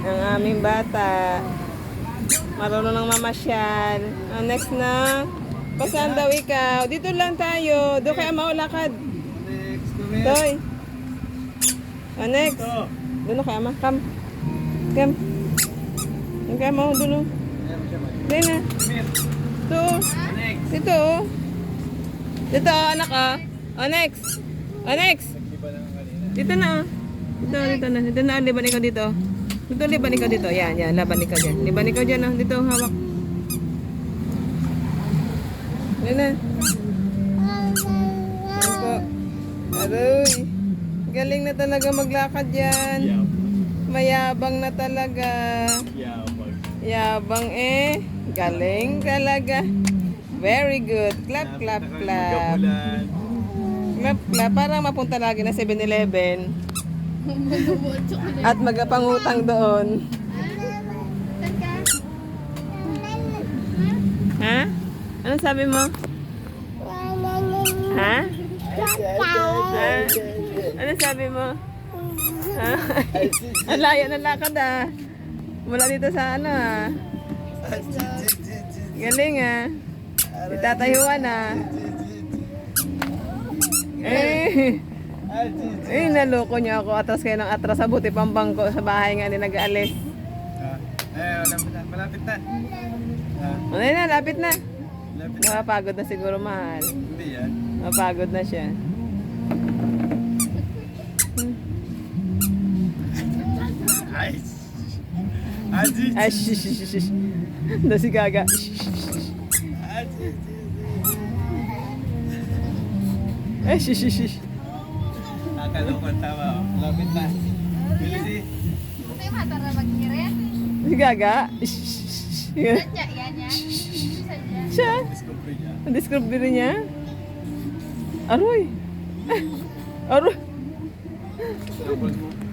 Ang aming bata. Marunong ng mamasyal. Next na. Pasaan daw ikaw? Dito lang tayo. Doon kaya maulakad. Next, come here. Toy. Next. Doon kaya ma. Come. Come. Doon kaya ma. Doon. Doon na. Come here. Ito. Next. Dito. Dito anak ah. Next. Next. Nagdiba lang kanina. Dito na. Dito na. Dito na. Liban ikaw dito. Dito, liban ikaw dito. Yan. Laban ikaw dyan. Liban ikaw dyan. Dito, hawak. Yan na. Yan po. Aroy. Galing na talaga maglakad yan. Mayabang na talaga. Yabang eh. Galing talaga. Very good. Clap, clap, clap. Clap, clap. Parang mapunta lagi na 7-Eleven. At magapangutang doon. Ha? Ano sabi mo? Ha? Ha? Ano sabi mo? Ha? Ang layo ng lakad ah. Mula dito sa ano ah. Galing ah. Itatayuan ah. Naloko niya ako. Atras kayo ng atras. Buti pang bangko sa bahay nga. Hindi nag-aalis. Malapit na. Ano na, lapit na. Malapit na. Napapagod na siguro mahal. Hindi yan. Napapagod na siya. Ay, shish. Na si Gaga. Ay, shish. Nakalukot tama. Malapit na. Bilisi. Si Gaga. Siya. Discovery niya. Ang discovery niya. Aroy. Aroy. Double move.